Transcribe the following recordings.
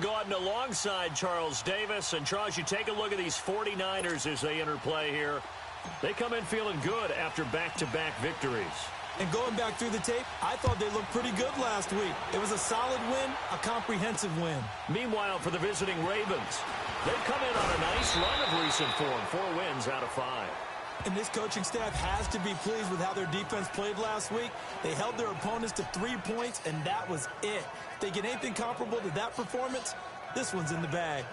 Gordon alongside Charles Davis. And, Charles, you take a look at these 49ers as they interplay here. They come in feeling good after back-to-back victories. And going back through the tape, I thought they looked pretty good last week. It was a solid win, a comprehensive win. Meanwhile, for the visiting Ravens, they've come in on a nice run of recent form. 4 wins out of 5. And this coaching staff has to be pleased with how their defense played last week. They held their opponents to 3 points, and that was it. If they get anything comparable to that performance, this one's in the bag.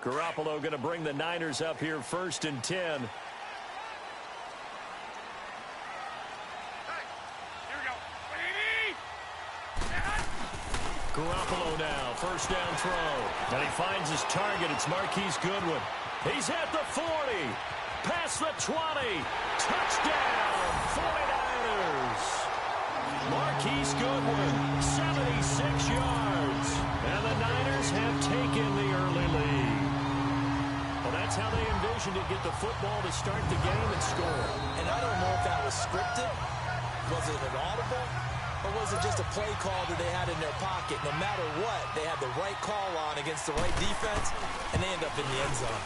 Garoppolo going to bring the Niners up here 1st and 10. Garoppolo now, 1st down throw. And he finds his target. It's Marquise Goodwin. He's at the 40. Past the 20. Touchdown, 49ers. Marquise Goodwin, 76 yards. And the Niners have taken the early lead. Well, that's how they envisioned it, get the football to start the game and score. And I don't know if that was scripted. Was it an audible? Or was it just a play call that they had in their pocket? No matter what, they had the right call on against the right defense, and they end up in the end zone.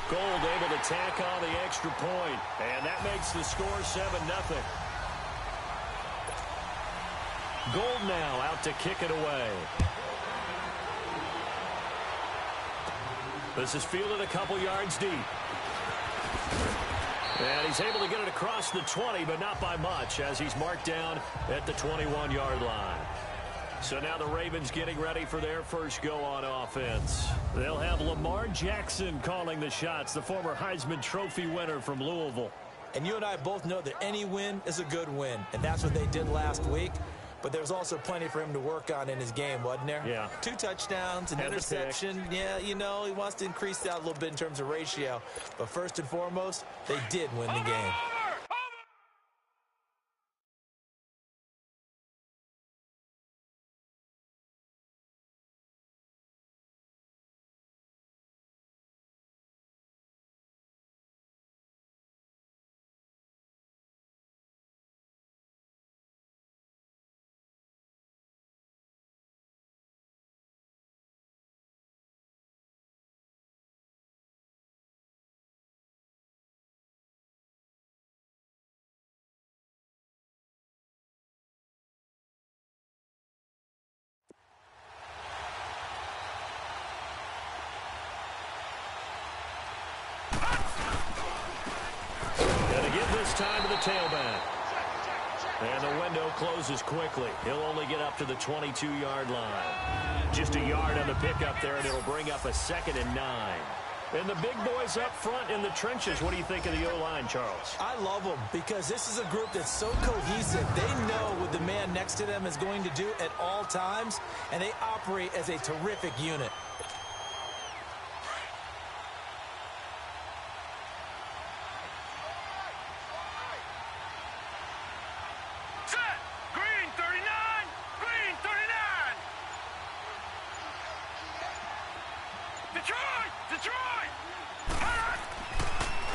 Gold able to tack on the extra point, and that makes the score 7-0. Gold now out to kick it away. This is fielded a couple yards deep. And he's able to get it across the 20, but not by much, as he's marked down at the 21-yard line. So now the Ravens getting ready for their first go on offense. They'll have Lamar Jackson calling the shots, the former Heisman Trophy winner from Louisville. And you and I both know that any win is a good win, and that's what they did last week. But there's also plenty for him to work on in his game, wasn't there? Yeah. 2 touchdowns, an interception. Yeah, you know, he wants to increase that a little bit in terms of ratio. But first and foremost, they did win the game. This time to the tailback. And the window closes quickly. He'll only get up to the 22-yard line. Just a yard on the pickup there, and it'll bring up a 2nd and 9. And the big boys up front in the trenches. What do you think of the O-line, Charles? I love them because this is a group that's so cohesive. They know what the man next to them is going to do at all times, and they operate as a terrific unit.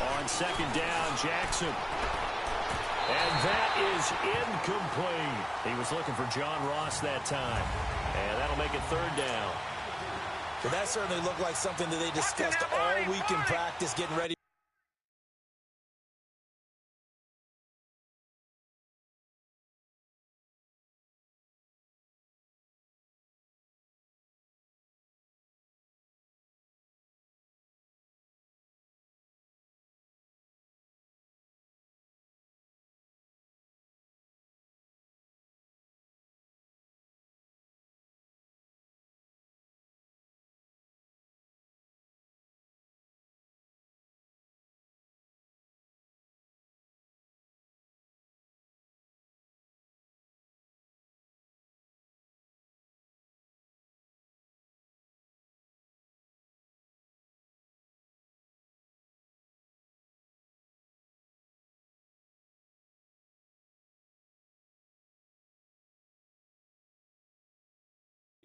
On 2nd down, Jackson. And that is incomplete. He was looking for John Ross that time. And that'll make it 3rd down. Well, that certainly looked like something that they discussed all week in practice, getting ready.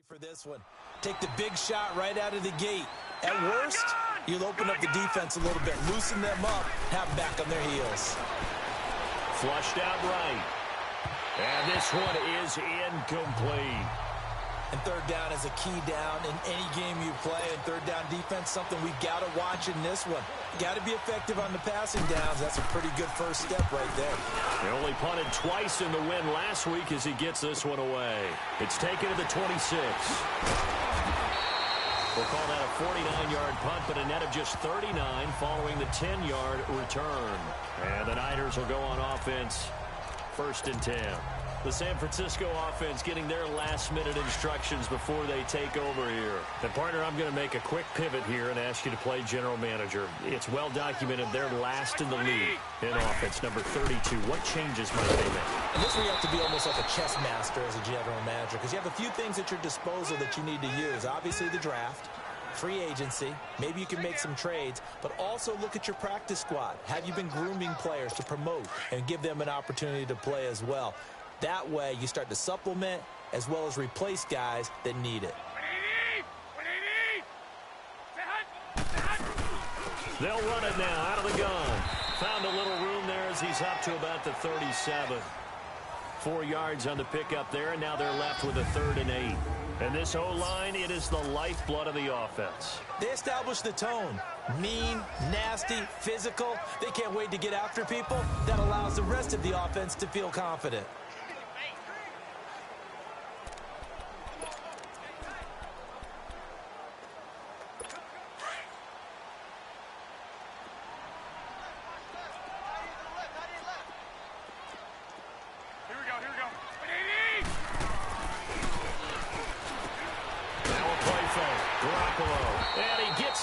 For this one, take the big shot right out of the gate. At worst, you'll open up the defense a little bit, loosen them up, have them back on their heels. Flushed out right. And this one is incomplete. And third down is a key down in any game you play. And third down defense, something we've got to watch in this one. Got to be effective on the passing downs. That's a pretty good first step right there. He only punted twice in the win last week as he gets this one away. It's taken to the 26. We'll call that a 49-yard punt, but a net of just 39 following the 10-yard return. And the Niners will go on offense, 1st and 10. The San Francisco offense getting their last-minute instructions before they take over here. And, partner, I'm going to make a quick pivot here and ask you to play general manager. It's well documented they're last in the league in offense, number 32. What changes might they make? And this where you have to be almost like a chess master as a general manager, because you have a few things at your disposal that you need to use. Obviously, the draft, free agency, maybe you can make some trades, but also look at your practice squad. Have you been grooming players to promote and give them an opportunity to play as well? That way, you start to supplement as well as replace guys that need it. They'll run it now out of the gun. Found a little room there as he's up to about the 37. 4 yards on the pickup there, and now they're left with a 3rd and 8. And this O-line, it is the lifeblood of the offense. They establish the tone. Mean, nasty, physical. They can't wait to get after people. That allows the rest of the offense to feel confident.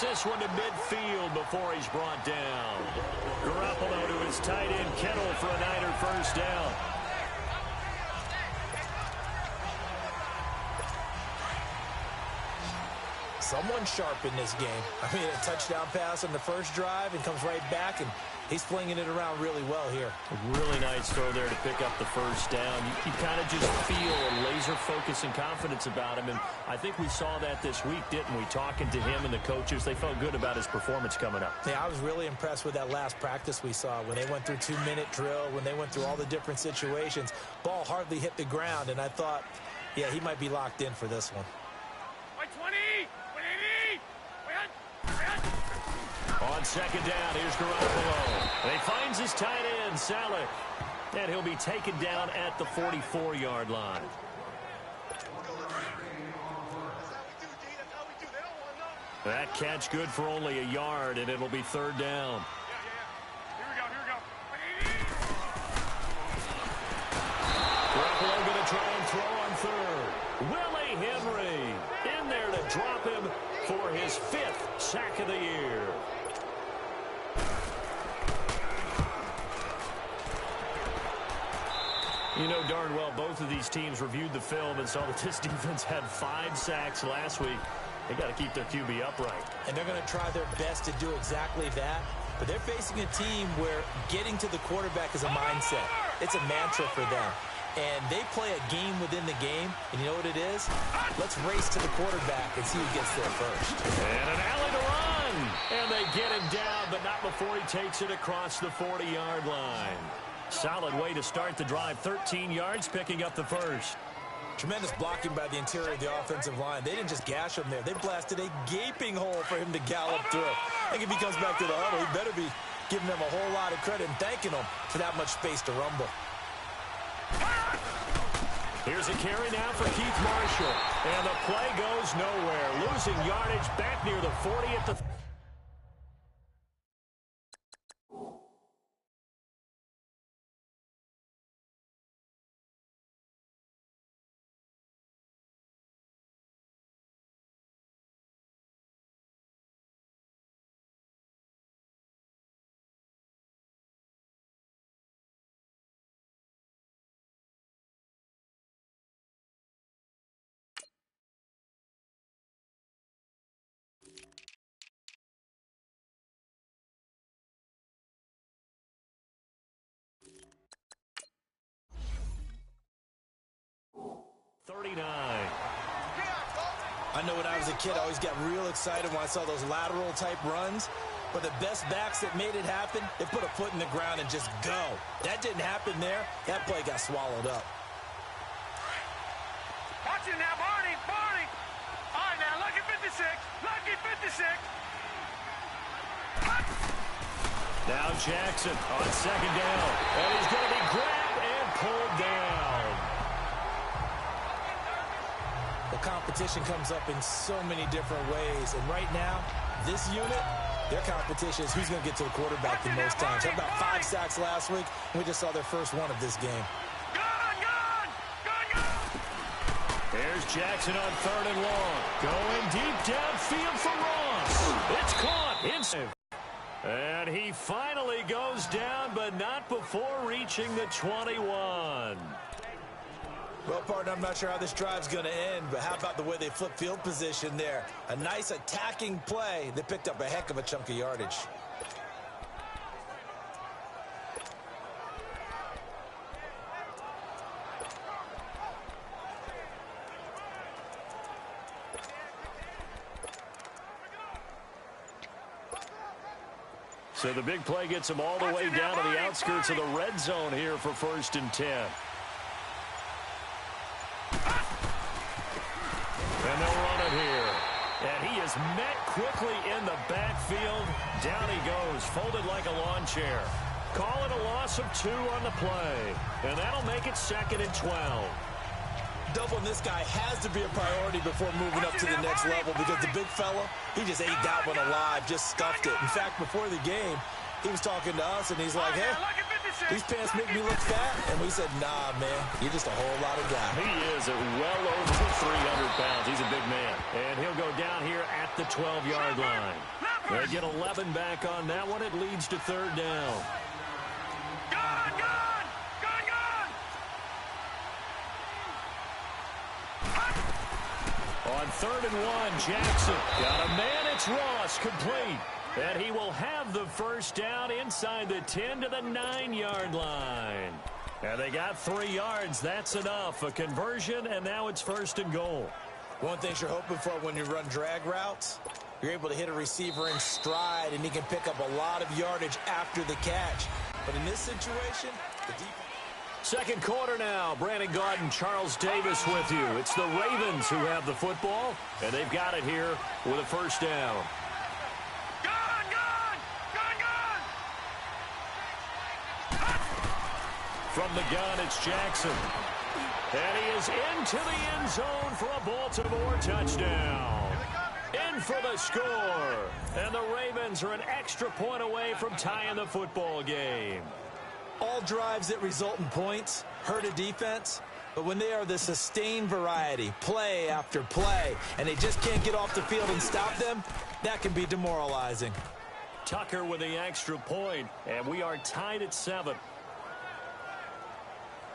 This one to midfield before he's brought down. Garoppolo to his tight end, Kittle, for a Niner first down. Someone sharp in this game. I mean, a touchdown pass on the first drive and comes right back, and he's flinging it around really well here. A really nice throw there to pick up the first down. You kind of just feel a laser focus and confidence about him, and I think we saw that this week, didn't we? Talking to him and the coaches, they felt good about his performance coming up. Yeah, I was really impressed with that last practice we saw when they went through 2-minute drill, when they went through all the different situations. Ball hardly hit the ground, and I thought, yeah, he might be locked in for this one. On second down, here's Garoppolo. And he finds his tight end, Saleh. And he'll be taken down at the 44-yard line. That catch good for only a yard, and it'll be 3rd down. Garoppolo going to try and throw on 3rd. Willie Henry in there to drop him for his 5th sack of the year. You know darn well both of these teams reviewed the film and saw that this defense had 5 sacks last week. They got to keep their QB upright. And they're going to try their best to do exactly that. But they're facing a team where getting to the quarterback is a mindset. It's a mantra for them. And they play a game within the game. And you know what it is? Let's race to the quarterback and see who gets there first. And an alley to run. And they get him down, but not before he takes it across the 40-yard line. Solid way to start the drive. 13 yards, picking up the first. Tremendous blocking by the interior of the offensive line. They didn't just gash him there. They blasted a gaping hole for him to gallop through. I think if he comes back to the huddle, he better be giving them a whole lot of credit and thanking them for that much space to rumble. Here's a carry now for Keith Marshall. And the play goes nowhere. Losing yardage back near the 40 at the I know when I was a kid, I always got real excited when I saw those lateral-type runs. But the best backs that made it happen, they put a foot in the ground and just go. That didn't happen there. That play got swallowed up. Watch it now, Barney, Barney. All right, now, lucky 56, lucky 56. Now Jackson on second down. And he's going to be grabbed and pulled down. The competition comes up in so many different ways. And right now, this unit, their competition is who's going to get to the quarterback the most times. Had about 5 sacks last week. We just saw their first one of this game. Here's Jackson on 3rd and long. Going deep downfield for Ross. It's caught inside. And he finally goes down, but not before reaching the 21. Well, partner, I'm not sure how this drive's going to end, but how about the way they flip field position there? A nice attacking play. They picked up a heck of a chunk of yardage. So the big play gets him all the way down to the outskirts of the red zone here for 1st and 10. And they'll run it here. And he is met quickly in the backfield. Down he goes, folded like a lawn chair. Call it a loss of 2 on the play. And that'll make it 2nd and 12. Doubling this guy has to be a priority before moving up to the next level because the big fella, he just ate that one alive, just stuffed it. In fact, before the game, he was talking to us, and he's like, hey, these pants make me look fat. And we said, nah, man, you're just a whole lot of guy. He is at well over 300 pounds. He's a big man. And he'll go down here at the 12-yard line. They get 11 back on that one. It leads to 3rd down. On 3rd and 1, Jackson got a man. It's Ross, complete. And he will have the first down inside the 10 to the 9-yard line. And they got 3 yards. That's enough. A conversion, and now it's 1st and goal. One thing you're hoping for when you run drag routes, you're able to hit a receiver in stride, and he can pick up a lot of yardage after the catch. But in this situation, the defense... Second quarter now. Brandon Gaudin, Charles Davis with you. It's the Ravens who have the football, and they've got it here with a first down. From the gun, it's Jackson. And he is into the end zone for a Baltimore touchdown. In for the score. And the Ravens are an extra point away from tying the football game. All drives that result in points hurt a defense, but when they are the sustained variety, play after play, and they just can't get off the field and stop them, that can be demoralizing. Tucker with the extra point, and we are tied at 7.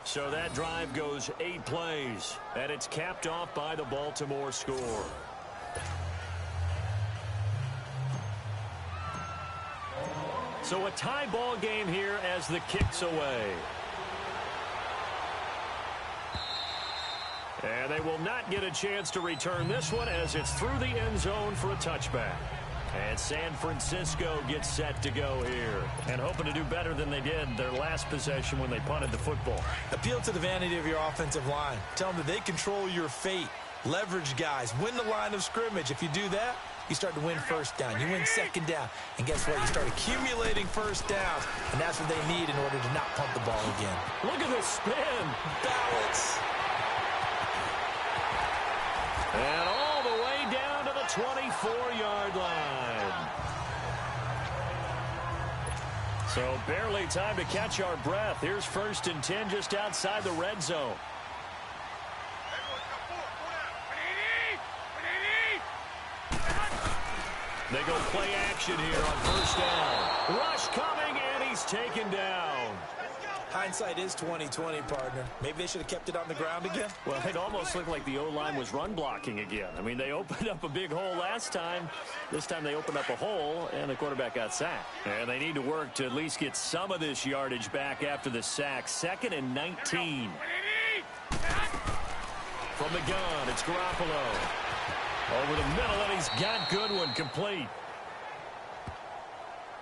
So that drive goes 8 plays, and it's capped off by the Baltimore score. So a tie ball game here as the kick's away. And they will not get a chance to return this one as it's through the end zone for a touchback. And San Francisco gets set to go here and hoping to do better than they did their last possession when they punted the football. Appeal to the vanity of your offensive line. Tell them that they control your fate. Leverage guys. Win the line of scrimmage. If you do that, you start to win first down. You win second down. And guess what? You start accumulating first downs. And that's what they need in order to not punt the ball again. Look at this spin. Balance. And all the way down to the 24-yard line. So barely time to catch our breath. Here's 1st and 10 just outside the red zone. They go play action here on first down. Rush coming, and he's taken down. Hindsight is 20/20, partner. Maybe they should have kept it on the ground again. Well, it almost looked like the O-line was run blocking again. I mean, they opened up a big hole last time. This time they opened up a hole, and the quarterback got sacked. And they need to work to at least get some of this yardage back after the sack. 2nd and 19. From the gun, it's Garoppolo. Over the middle, and he's got Goodwin complete.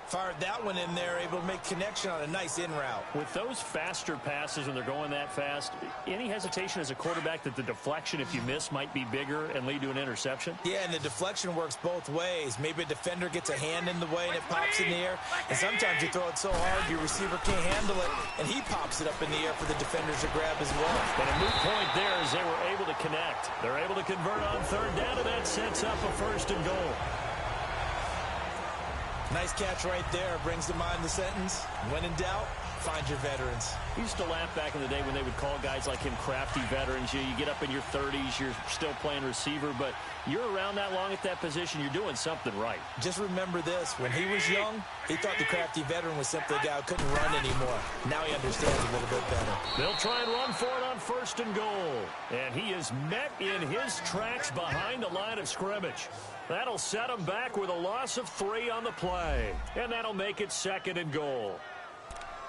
Fired that one in there, able to make connection on a nice in route. With those faster passes when they're going that fast, any hesitation as a quarterback that the deflection, if you miss, might be bigger and lead to an interception? Yeah, and the deflection works both ways. Maybe a defender gets a hand in the way and it pops in the air. And sometimes you throw it so hard your receiver can't handle it, and he pops it up in the air for the defenders to grab as well. But a moot point there is they were able to connect. They're able to convert on third down, and that sets up a 1st and goal. Nice catch right there. Brings to mind the sentence, when in doubt, find your veterans. We used to laugh back in the day when they would call guys like him crafty veterans. You get up in your 30s, you're still playing receiver, but you're around that long at that position, you're doing something right. Just remember this. When he was young, he thought the crafty veteran was simply a guy who couldn't run anymore. Now he understands a little bit better. They'll try and run for it on 1st and goal. And he is met in his tracks behind the line of scrimmage. That'll set him back with a loss of 3 on the play. And that'll make it 2nd and goal.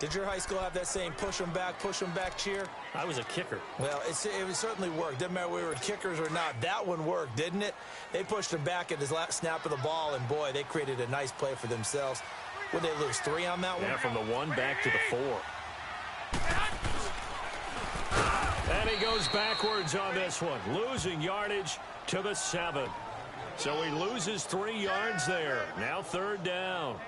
Did your high school have that saying, push them back cheer? I was a kicker. Well, it certainly worked. Didn't matter whether we were kickers or not. That one worked, didn't it? They pushed him back at his last snap of the ball, and boy, they created a nice play for themselves. Would they lose 3 on that one? Yeah, from the 1 back to the 4. And he goes backwards on this one, losing yardage to the 7. So he loses 3 yards there. Now 3rd down.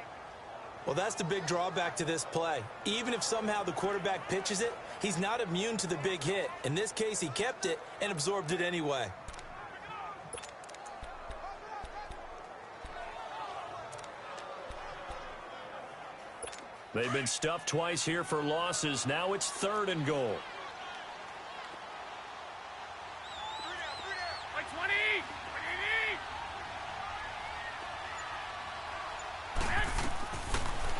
Well, that's the big drawback to this play. Even if somehow the quarterback pitches it, he's not immune to the big hit. In this case, he kept it and absorbed it anyway. They've been stuffed twice here for losses. Now it's 3rd and goal.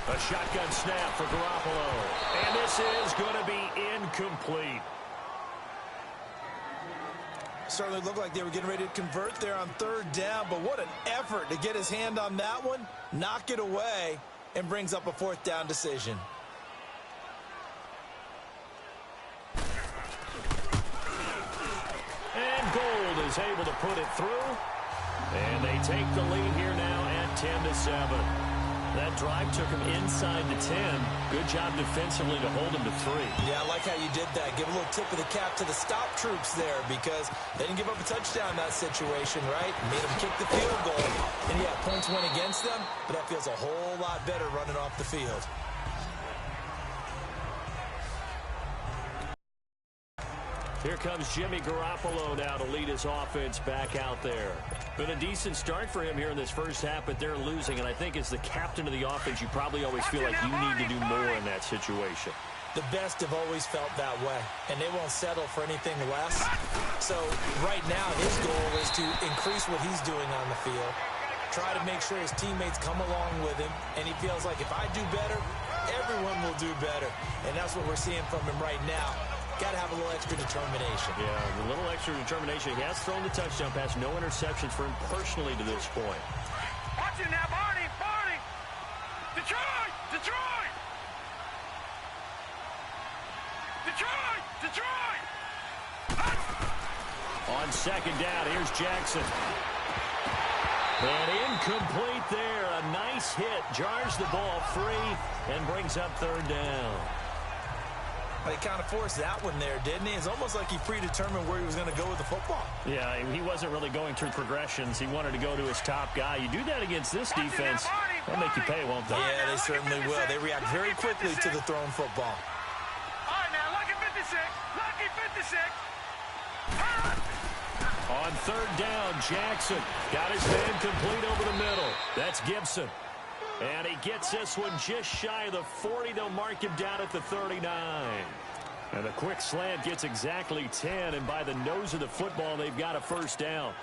A shotgun snap for Garoppolo. And this is going to be incomplete. Certainly looked like they were getting ready to convert there on 3rd down, but what an effort to get his hand on that one, knock it away, and brings up a 4th down decision. And Gold is able to put it through. And they take the lead here now at 10-7. That drive took him inside the 10. Good job defensively to hold him to 3. Yeah, I like how you did that. Give a little tip of the cap to the stop troops there because they didn't give up a touchdown in that situation, right? Made them kick the field goal. And yeah, points went against them, but that feels a whole lot better running off the field. Here comes Jimmy Garoppolo now to lead his offense back out there. Been a decent start for him here in this first half, but they're losing. And I think as the captain of the offense, you probably always feel like you need to do more in that situation. The best have always felt that way, and they won't settle for anything less. So right now, his goal is to increase what he's doing on the field, try to make sure his teammates come along with him, and he feels like if I do better, everyone will do better. And that's what we're seeing from him right now. Got to have a little extra determination. Yeah, a little extra determination. He has thrown the touchdown pass. No interceptions for him personally to this point. Watch it now, Barney! Barney! Detroit! Detroit! Detroit! Detroit! On 2nd down, here's Jackson. And incomplete there. A nice hit. Jars the ball free and brings up 3rd down. He kind of forced that one there, didn't he? It's almost like he predetermined where he was going to go with the football. Yeah, he wasn't really going through progressions. He wanted to go to his top guy. You do that against this defense, they'll make you pay, won't they? Yeah, they certainly will. They react very quickly to the thrown football. All right, now, lucky 56. Lucky 56. On 3rd down, Jackson got his man complete over the middle. That's Gibson. And he gets this one just shy of the 40. They'll mark him down at the 39. And the quick slant gets exactly 10. And by the nose of the football, they've got a 1st down.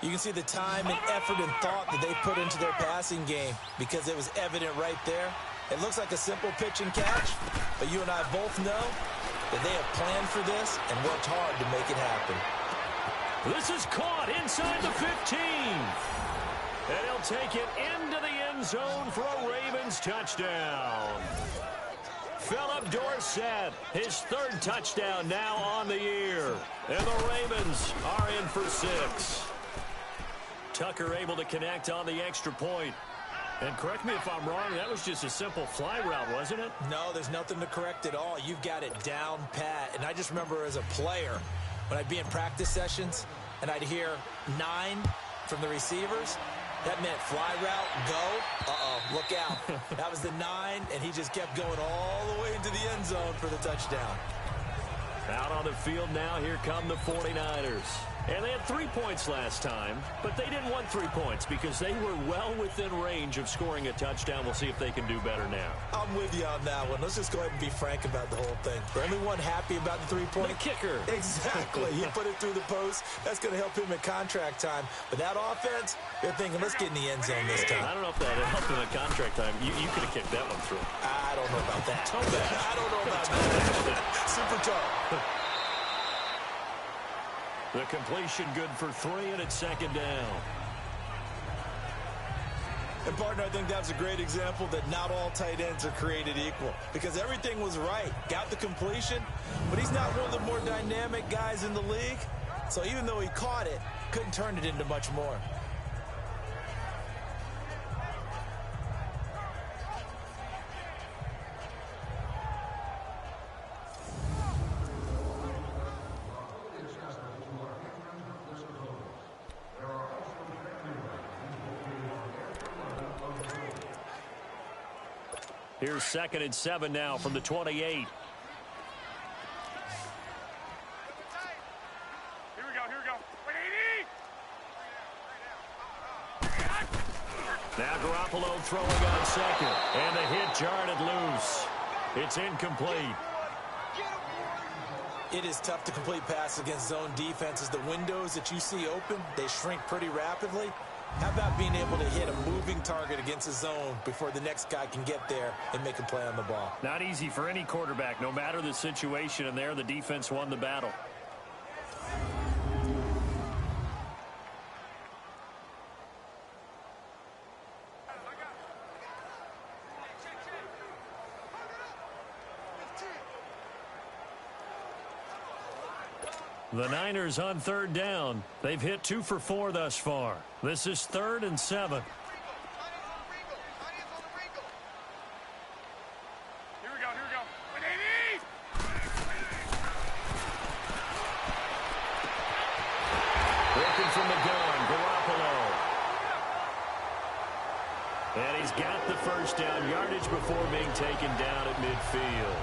You can see the time and effort and thought that they put into their passing game because it was evident right there. It looks like a simple pitch and catch, but you and I both know that they have planned for this and worked hard to make it happen. This is caught inside the 15. And he'll take it into the end zone for a Ravens touchdown. Philip Dorsett, his 3rd touchdown now on the year. And the Ravens are in for 6. Tucker able to connect on the extra point. And correct me if I'm wrong, that was just a simple fly route, wasn't it? No, there's nothing to correct at all. You've got it down pat. And I just remember as a player, when I'd be in practice sessions and I'd hear 9 from the receivers, that meant fly route, go. Uh-oh, look out. That was the 9, and he just kept going all the way into the end zone for the touchdown. Out on the field now, here come the 49ers. And they had 3 points last time, but they didn't want 3 points because they were well within range of scoring a touchdown. We'll see if they can do better now. I'm with you on that one. Let's just go ahead and be frank about the whole thing. The only one happy about the 3-point. The kicker. Exactly. He put it through the post. That's going to help him at contract time. But that offense, they're thinking, let's get in the end zone this time. I don't know if that helped him at contract time. You could have kicked that one through. I don't know about that. I don't know about that. Super tough. The completion good for 3, and it's second down. And, partner, I think that's a great example that not all tight ends are created equal because everything was right. Got the completion, but he's not one of the more dynamic guys in the league. So even though he caught it, couldn't turn it into much more. Here's 2nd and 7 now from the 28. Here we go. Now Garoppolo throwing on 2nd. And the hit jarred loose. It's incomplete. It is tough to complete passes against zone defenses. The windows that you see open, they shrink pretty rapidly. How about being able to hit a moving target against a zone before the next guy can get there and make a play on the ball? Not easy for any quarterback, no matter the situation, and there the defense won the battle. The Niners on 3rd down. They've hit 2 for 4 thus far. This is 3rd and 7. Here we go. Working from the gun, Garoppolo. And he's got the first down, yardage before being taken down at midfield.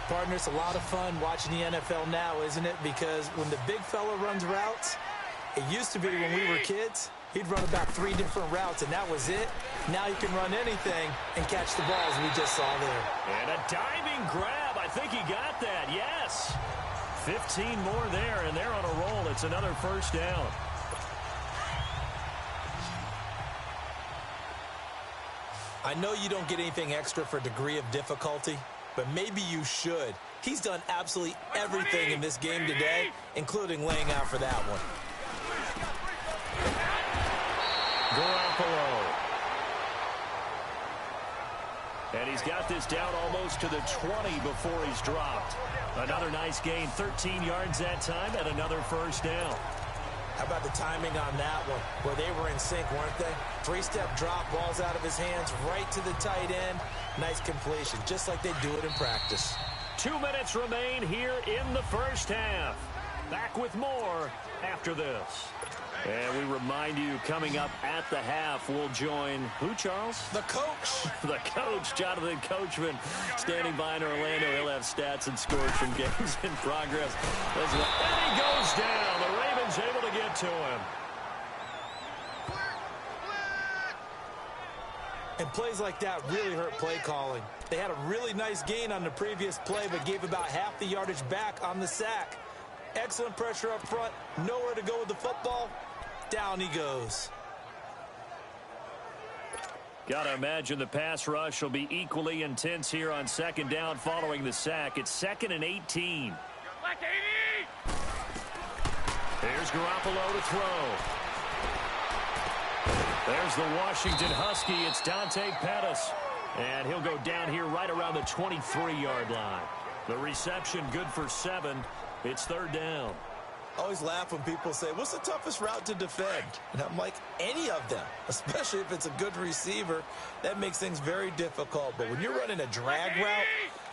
Partner, it's a lot of fun watching the NFL now, isn't it? Because when the big fella runs routes, it used to be when we were kids, he'd run about 3 different routes, and that was it. Now he can run anything and catch the balls we just saw there. And a diving grab. I think he got that, yes. 15 more there, and they're on a roll. It's another first down. I know you don't get anything extra for degree of difficulty, but maybe you should. He's done absolutely everything in this game today, including laying out for that one. Garoppolo. And he's got this down almost to the 20 before he's dropped. Another nice gain, 13 yards that time, and another first down. How about the timing on that one, where they were in sync, weren't they? 3-step drop, balls out of his hands, right to the tight end. Nice completion, just like they do it in practice. 2 minutes remain here in the first half. Back with more after this. And we remind you, coming up at the half, we'll join who, Charles? The coach. The coach, Jonathan Coachman, standing by in Orlando. He'll have stats and scores from games in progress. And he goes down. The Ravens able to get to him. And plays like that really hurt play calling. They had a really nice gain on the previous play, but gave about half the yardage back on the sack. Excellent pressure up front. Nowhere to go with the football. Down he goes. Gotta imagine the pass rush will be equally intense here on second down following the sack. It's 2nd and 18. Like 80! Here's Garoppolo to throw. There's the Washington Husky. It's Dante Pettis. And he'll go down here right around the 23-yard line. The reception good for 7. It's 3rd down. Always laugh when people say, what's the toughest route to defend? And I'm like, any of them, especially if it's a good receiver. That makes things very difficult. But when you're running a drag route,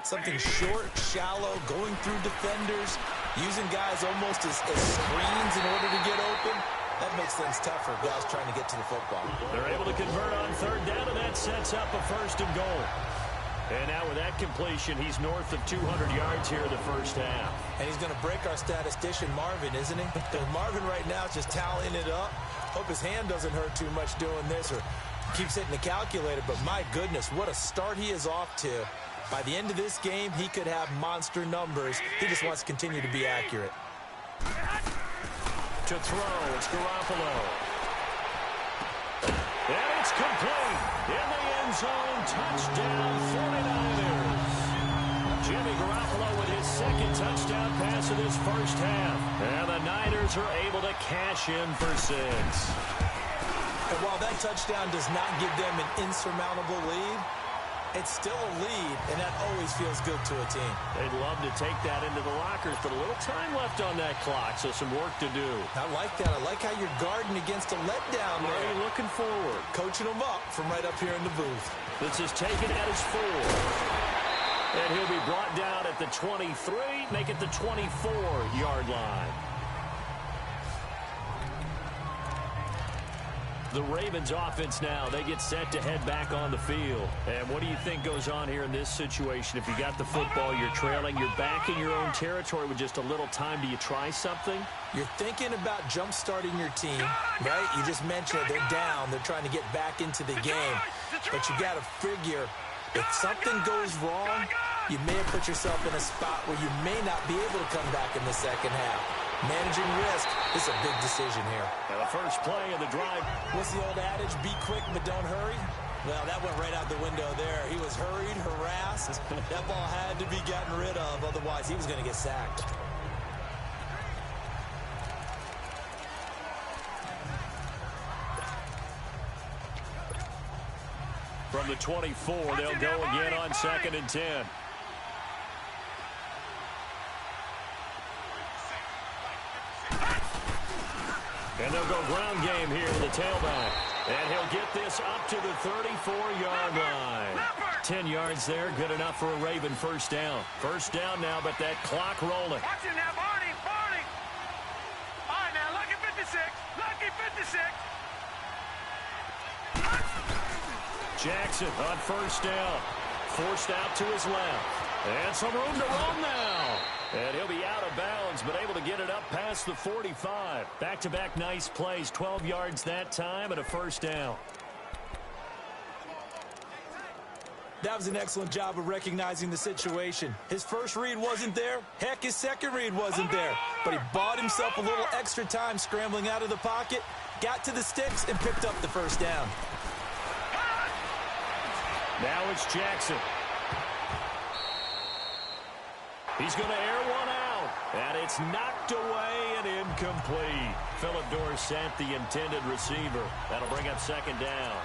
something short, shallow, going through defenders, using guys almost as screens in order to get open, that makes things tough for guys trying to get to the football. They're able to convert on third down, and that sets up a 1st and goal. And now with that completion, he's north of 200 yards here in the first half. And he's going to break our statistician, Marvin, isn't he? Marvin right now is just tallying it up. Hope his hand doesn't hurt too much doing this or keeps hitting the calculator. But my goodness, what a start he is off to. By the end of this game, he could have monster numbers. He just wants to continue to be accurate. To throw, it's Garoppolo. And it's complete. In the end zone, touchdown 49ers. Jimmy Garoppolo with his 2nd touchdown pass of this first half. And the Niners are able to cash in for 6. And while that touchdown does not give them an insurmountable lead, it's still a lead, and that always feels good to a team. They'd love to take that into the lockers, but a little time left on that clock, so some work to do. I like that. I like how you're guarding against a letdown there. Already looking forward. Coaching them up from right up here in the booth. This is taken at his 4. And he'll be brought down at the 23, make it the 24-yard line. The Ravens offense now, they get set to head back on the field. And what do you think goes on here in this situation? If you got the football, you're trailing, you're back in your own territory with just a little time. Do you try something? You're thinking about jump-starting your team, right? You just mentioned they're down. They're trying to get back into the game. But you got to figure, if something goes wrong, you may have put yourself in a spot where you may not be able to come back in the second half. Managing risk is a big decision here. And the first play of the drive. What's the old adage? Be quick, but don't hurry. Well, that went right out the window there. He was hurried, harassed. That ball had to be gotten rid of. Otherwise, he was going to get sacked. From the 24, they'll go again on 2nd and 10. And they'll go ground game here with the tailback. And he'll get this up to the 34-yard line. 10 yards there, good enough for a Raven first down. First down now, but that clock rolling. Watch it now, Barney, Barney. All right, now, lucky 56, lucky 56. Jackson on first down. Forced out to his left. And some room to run now. And he'll be out of bounds, but able to get it up past the 45. Back-to-back nice plays, 12 yards that time and a first down. That was an excellent job of recognizing the situation. His first read wasn't there. Heck, his second read wasn't there. But he bought himself a little extra time scrambling out of the pocket, got to the sticks, and picked up the first down. Now it's Jackson. He's going to air one out. And it's knocked away and incomplete. Philip Dorsett, the intended receiver. That'll bring up second down.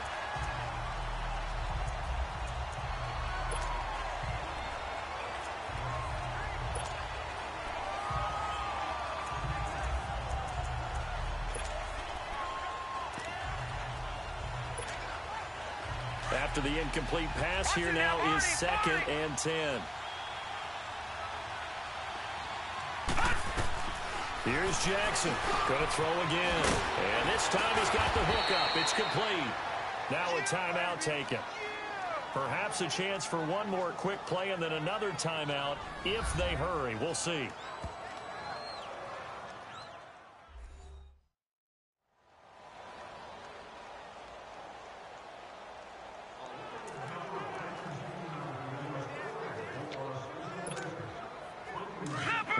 After the incomplete pass, here now is 2nd and 10. Here's Jackson. Going to throw again. And this time he's got the hook up. It's complete. Now a timeout taken. Perhaps a chance for one more quick play and then another timeout if they hurry. We'll see.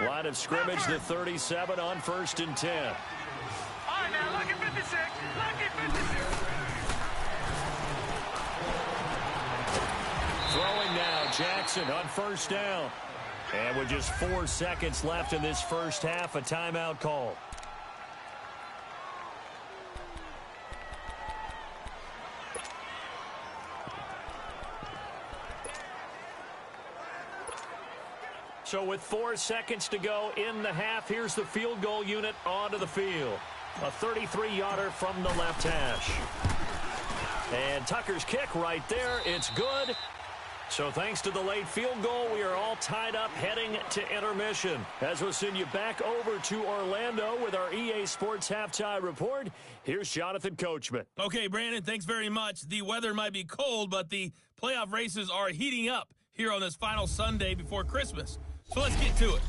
Line of scrimmage, the 37 on 1st and 10. All right, now, lucky 56, lucky 56. Throwing now, Jackson on first down. And with just 4 seconds left in this first half, a timeout call. So with 4 seconds to go in the half, here's the field goal unit onto the field. A 33-yarder from the left hash. And Tucker's kick right there. It's good. So thanks to the late field goal, we are all tied up heading to intermission. As we'll send you back over to Orlando with our EA Sports Halftime Report, here's Jonathan Coachman. Okay, Brandon, thanks very much. The weather might be cold, but the playoff races are heating up here on this final Sunday before Christmas. So let's get to it.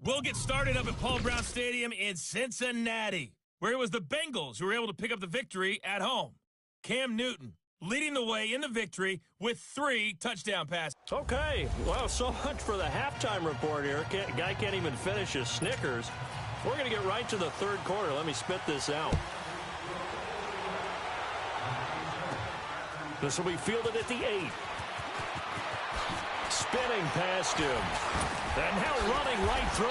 We'll get started up at Paul Brown Stadium in Cincinnati, where it was the Bengals who were able to pick up the victory at home. Cam Newton leading the way in the victory with 3 touchdown passes. Okay, well, so much for the halftime report here. Guy can't even finish his Snickers. We're going to get right to the third quarter. Let me spit this out. This will be fielded at the 8. Spinning past him. And now running right through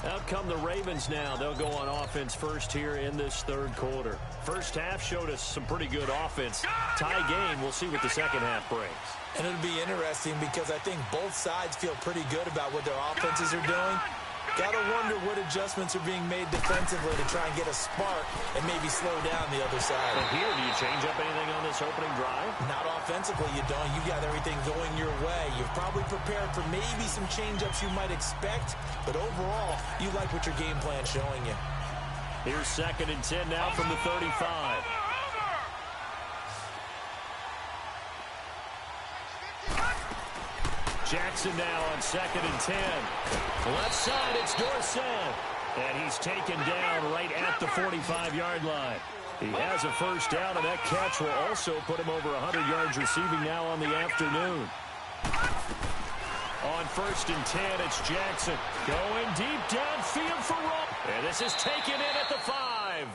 it. Out come the Ravens now. They'll go on offense first here in this third quarter. First half showed us some pretty good offense. Tie game. We'll see what the second half brings. And it'll be interesting because I think both sides feel pretty good about what their offenses are doing. Gotta wonder what adjustments are being made defensively to try and get a spark and maybe slow down the other side. And here, do you change up anything on this opening drive? Not offensively, you don't. You got everything going your way. You've probably prepared for maybe some change-ups you might expect, but overall, you like what your game plan's showing you. Here's 2nd and 10 now from the 35. Jackson now on 2nd and 10. Left side, it's Dorsett. And he's taken down right at the 45-yard line. He has a first down, and that catch will also put him over 100 yards receiving now on the afternoon. On 1st and 10, it's Jackson going deep downfield for Roll. And this is taken in at the 5.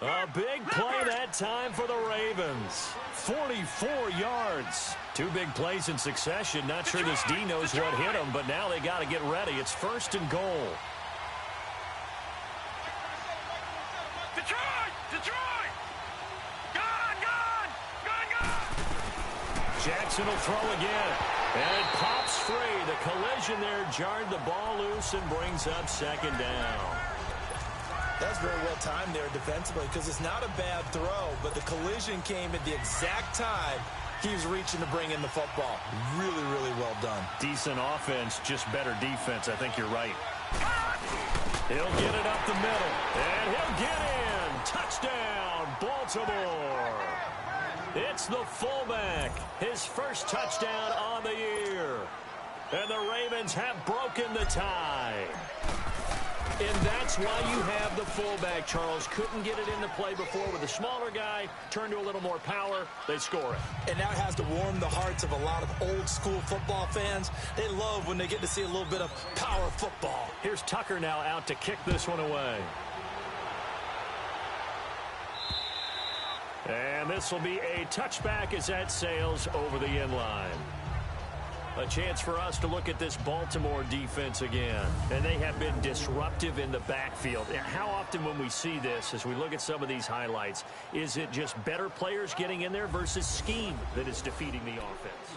A big play that time for the Ravens. 44 yards. 2 big plays in succession. Not sure this D knows what hit him, but now they got to get ready. It's 1st and goal. Detroit! Gone! Jackson will throw again. And it pops free. The collision there jarred the ball loose and brings up 2nd down. That's very well timed there defensively because it's not a bad throw, but the collision came at the exact time he was reaching to bring in the football. Really, really well done. Decent offense, just better defense. I think you're right. He'll get it up the middle, and he'll get in. Touchdown, Baltimore. It's the fullback, his first touchdown on the year. And the Ravens have broken the tie. And that's why you have the fullback, Charles. Couldn't get it into play before with a smaller guy. Turned to a little more power. They score it. And now it has to warm the hearts of a lot of old-school football fans. They love when they get to see a little bit of power football. Here's Tucker now out to kick this one away. And this will be a touchback as that sails over the end line. A chance for us to look at this Baltimore defense again. And they have been disruptive in the backfield. How often when we see this, as we look at some of these highlights, is it just better players getting in there versus scheme that is defeating the offense?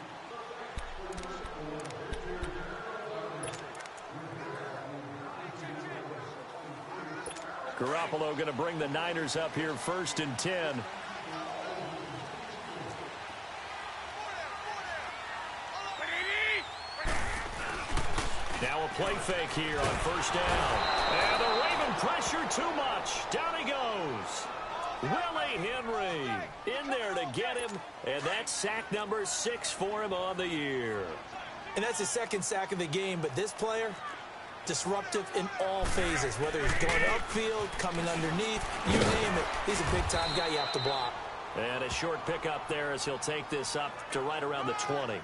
Garoppolo going to bring the Niners up here 1st and 10. Now a play fake here on 1st down. And the Raven pressure too much. Down he goes. Willie Henry in there to get him. And that's sack number 6 for him on the year. And that's his 2nd sack of the game. But this player, disruptive in all phases. Whether he's going upfield, coming underneath, you name it. He's a big-time guy you have to block. And a short pickup there as he'll take this up to right around the 20.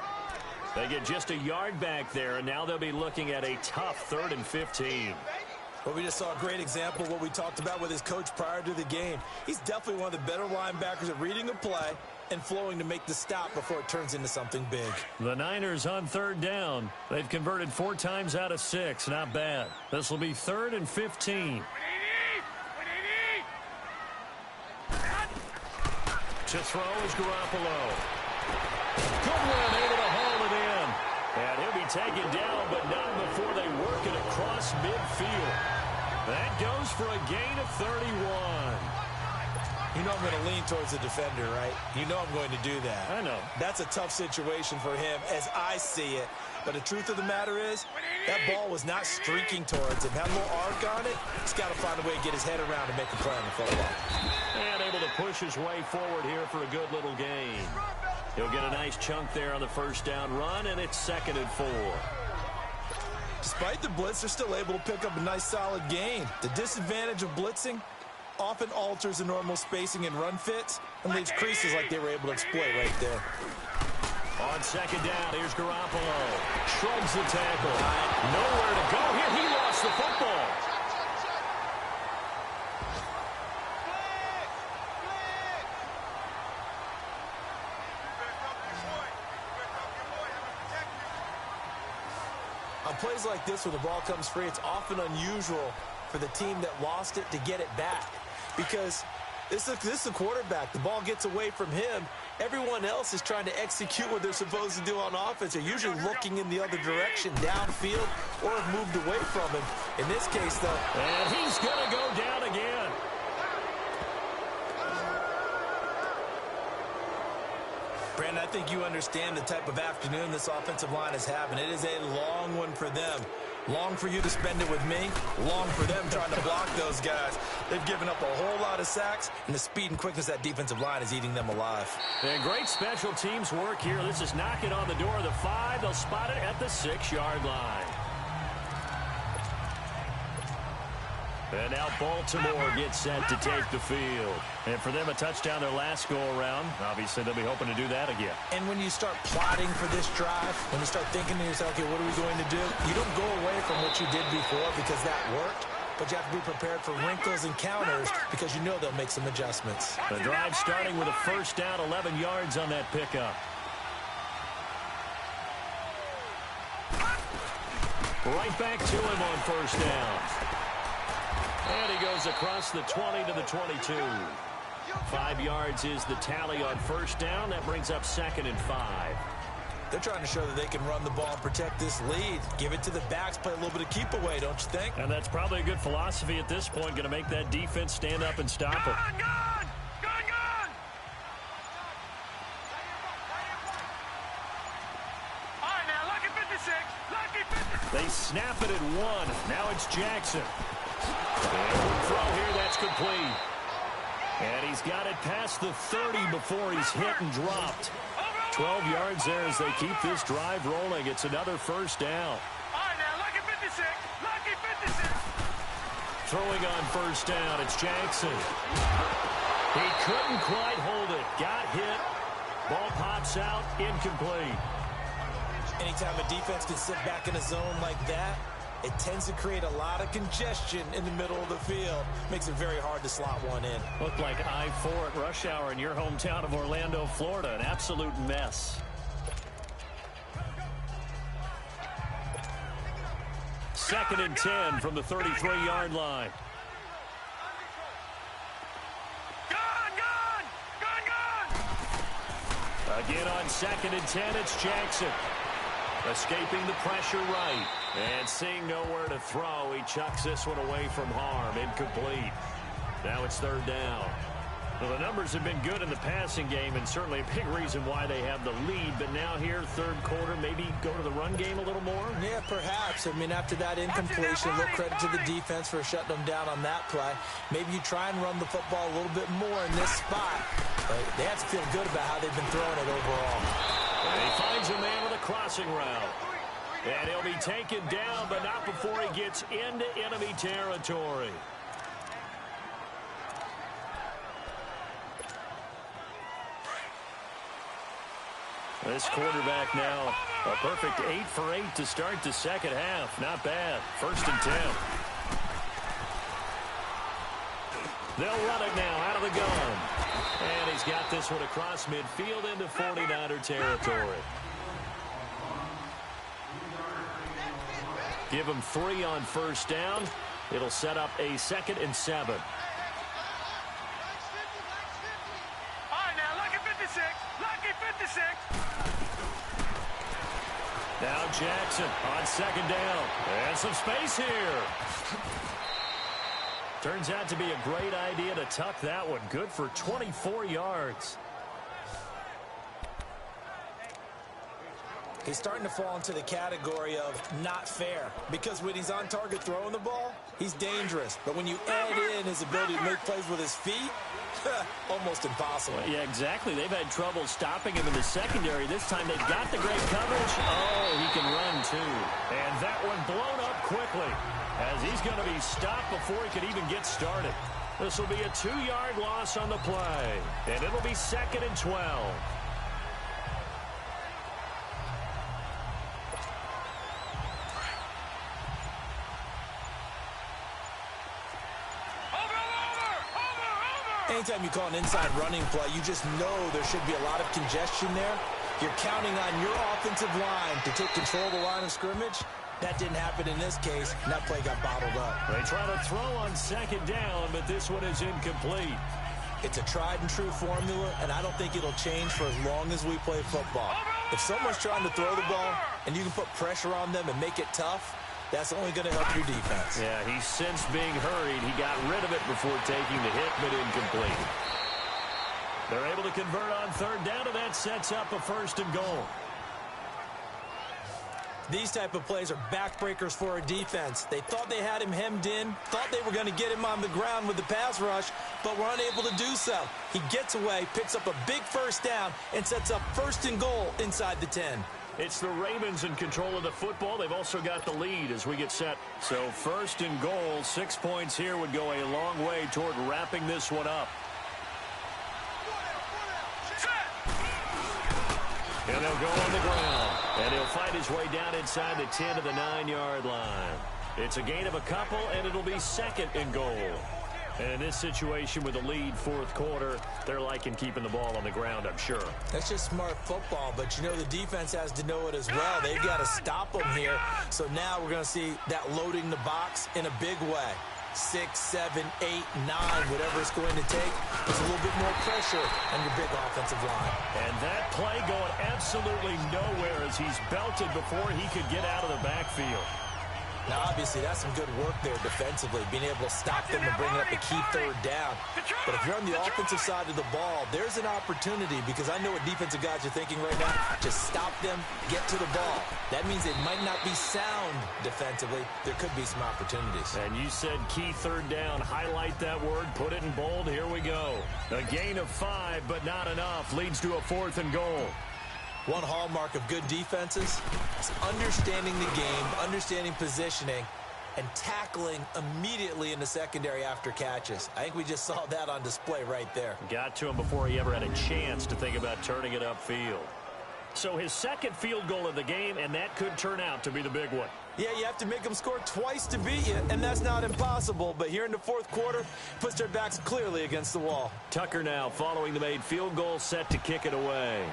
They get just a yard back there, and now they'll be looking at a tough 3rd and 15. Well, we just saw a great example of what we talked about with his coach prior to the game. He's definitely one of the better linebackers at reading a play and flowing to make the stop before it turns into something big. The Niners on 3rd down. They've converted 4 times out of 6. Not bad. This will be 3rd and 15. To throw is Garoppolo. Goodwin able to haul it in. And he'll be taken down, but not before they work it across midfield. That goes for a gain of 31. You know I'm going to lean towards the defender, right? You know I'm going to do that. I know. That's a tough situation for him as I see it. But the truth of the matter is, that ball was not streaking towards him. Had a little arc on it. He's got to find a way to get his head around and make a play on the football. And able to push his way forward here for a good little gain. He'll get a nice chunk there on the first down run, and it's 2nd and 4. Despite the blitz, they're still able to pick up a nice solid gain. The disadvantage of blitzing often alters the normal spacing and run fits and leaves creases like they were able to exploit right there. On 2nd down, here's Garoppolo. Shrugs the tackle. Nowhere to go here. He lost the football. On plays like this, when the ball comes free, it's often unusual for the team that lost it to get it back. Because this is the quarterback. The ball gets away from him. Everyone else is trying to execute what they're supposed to do on offense. They're usually looking in the other direction, downfield, or have moved away from him. In this case, though. And he's going to go down again. Brandon, I think you understand the type of afternoon this offensive line is having. It is a long one for them. Long for you to spend it with me. Long for them trying to block those guys. They've given up a whole lot of sacks, and the speed and quickness of that defensive line is eating them alive. And great special teams work here. This is knocking on the door of the 5. They'll spot it at the 6-yard line. And now Baltimore gets set to take the field. And for them, a touchdown their last go-around. Obviously, they'll be hoping to do that again. And when you start plotting for this drive, when you start thinking to yourself, okay, what are we going to do? You don't go away from what you did before because that worked. But you have to be prepared for wrinkles and counters because you know they'll make some adjustments. The drive starting with a first down, 11 yards on that pickup. Right back to him on first down. And he goes across the 20 to the 22. 5 yards is the tally on first down. That brings up 2nd and 5. They're trying to show that they can run the ball and protect this lead. Give it to the backs, play a little bit of keep away, don't you think? And that's probably a good philosophy at this point. Going to make that defense stand up and stop it. Gone! All right, now, lucky 56. Lucky 56. They snap it at 1. Now it's Jackson. And throw here, that's complete. And he's got it past the 30 before he's hit and dropped. 12 yards there as they keep this drive rolling. It's another first down. All right, now, lucky 56. Lucky 56. Throwing on first down, it's Jackson. He couldn't quite hold it. Got hit. Ball pops out, incomplete. Anytime a defense can sit back in a zone like that, it tends to create a lot of congestion in the middle of the field. Makes it very hard to slot one in. Looked like I-4 at rush hour in your hometown of Orlando, Florida. An absolute mess. Second and 10 from the 33-yard line. Again on 2nd and 10, it's Jackson. Escaping the pressure right. And seeing nowhere to throw, he chucks this one away from harm. Incomplete. Now it's 3rd down. Well, the numbers have been good in the passing game, and certainly a big reason why they have the lead. But now here, 3rd quarter, maybe go to the run game a little more? Yeah, perhaps. I mean, after that incompletion, a little credit to the defense for shutting them down on that play. Maybe you try and run the football a little bit more in this spot. But they have to feel good about how they've been throwing it overall. And he finds a man with a crossing route. And he'll be taken down, but not before he gets into enemy territory. This quarterback now, a perfect 8 for 8 to start the second half. Not bad. 1st and 10. They'll run it now out of the gun. And he's got this one across midfield into 49er territory. Give him 3 on first down. It'll set up a 2nd and 7. All right, now, look 56. Lucky 56. Now Jackson on second down. And some space here. Turns out to be a great idea to tuck that one. Good for 24 yards. He's starting to fall into the category of not fair, because when he's on target throwing the ball, he's dangerous. But when you add in his ability to make plays with his feet, almost impossible. Yeah, exactly. They've had trouble stopping him in the secondary. This time they've got the great coverage. Oh, he can run too. And that one blown up quickly, as he's going to be stopped before he could even get started. This will be a 2-yard loss on the play, and it'll be 2nd and 12. Anytime you call an inside running play, you just know there should be a lot of congestion there. You're counting on your offensive line to take control of the line of scrimmage. That didn't happen in this case, and that play got bottled up. They try to throw on second down, but this one is incomplete. It's a tried-and-true formula, and I don't think it'll change for as long as we play football. If someone's trying to throw the ball, and you can put pressure on them and make it tough, that's only going to help your defense. Yeah, he's since being hurried. He got rid of it before taking the hit, but incomplete. They're able to convert on third down, and that sets up a 1st and goal. These type of plays are backbreakers for a defense. They thought they had him hemmed in, thought they were going to get him on the ground with the pass rush, but were unable to do so. He gets away, picks up a big 1st down, and sets up 1st and goal inside the 10. It's the Ravens in control of the football. They've also got the lead as we get set. So 1st and goal, 6 points here would go a long way toward wrapping this one up. And they'll go on the ground. And he'll fight his way down inside the 10 to the 9-yard line. It's a gain of a couple, and it'll be 2nd and goal. And in this situation with the lead 4th quarter, they're liking keeping the ball on the ground, I'm sure. That's just smart football, but you know the defense has to know it as well. They've got to stop them here. So now we're going to see that loading the box in a big way. 6, 7, 8, 9, whatever it's going to take. There's a little bit more pressure on your big offensive line. And that play going absolutely nowhere as he's belted before he could get out of the backfield. Now, obviously, that's some good work there defensively, being able to stop them and bring up a key 3rd down. But if you're on the offensive side of the ball, there's an opportunity, because I know what defensive guys are thinking right now. Just stop them, get to the ball. That means it might not be sound defensively. There could be some opportunities. And you said key 3rd down. Highlight that word. Put it in bold. Here we go. A gain of 5, but not enough. Leads to a 4th and goal. One hallmark of good defenses is understanding the game, understanding positioning, and tackling immediately in the secondary after catches. I think we just saw that on display right there. Got to him before he ever had a chance to think about turning it upfield. So his 2nd field goal of the game, and that could turn out to be the big one. Yeah, you have to make them score twice to beat you, and that's not impossible. But here in the 4th quarter, puts their backs clearly against the wall. Tucker now following the made field goal, set to kick it away.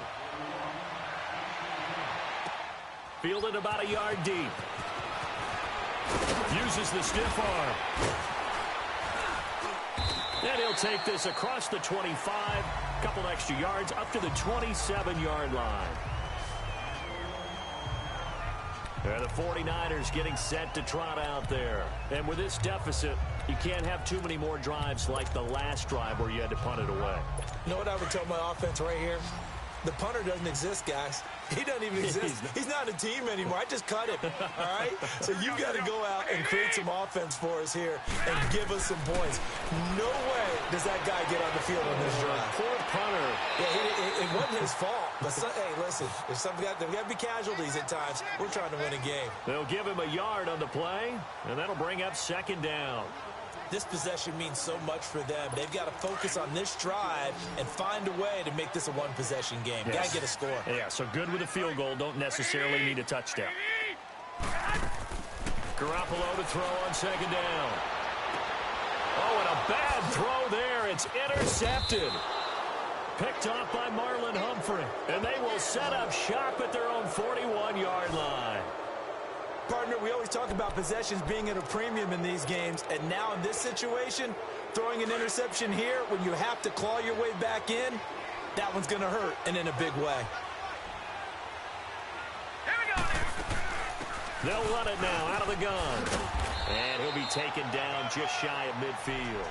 Fielded about a yard deep. Uses the stiff arm. And he'll take this across the 25. Couple extra yards up to the 27-yard line. And the 49ers getting set to trot out there. And with this deficit, you can't have too many more drives like the last drive where you had to punt it away. You know what I would tell my offense right here? The punter doesn't exist, guys. He doesn't even exist. He's not a team anymore. I just cut him, all right? So you've got to go out and create some offense for us here and give us some points. No way does that guy get on the field on this drive. Poor punter. Yeah, it wasn't his fault. But, hey, listen, there's got to be casualties at times. We're trying to win a game. They'll give him a yard on the play, and that'll bring up 2nd down. This possession means so much for them. They've got to focus on this drive and find a way to make this a one-possession game. Yes. Got to get a score. Yeah, so good with a field goal. Don't necessarily need a touchdown. Garoppolo to throw on 2nd down. Oh, and a bad throw there. It's intercepted. Picked off by Marlon Humphrey. And they will set up shop at their own 41-yard line. Partner, we always talk about possessions being at a premium in these games, and now in this situation, throwing an interception here when you have to claw your way back in, that one's going to hurt, and in a big way. Here we go. They'll run it now out of the gun. And he'll be taken down just shy of midfield.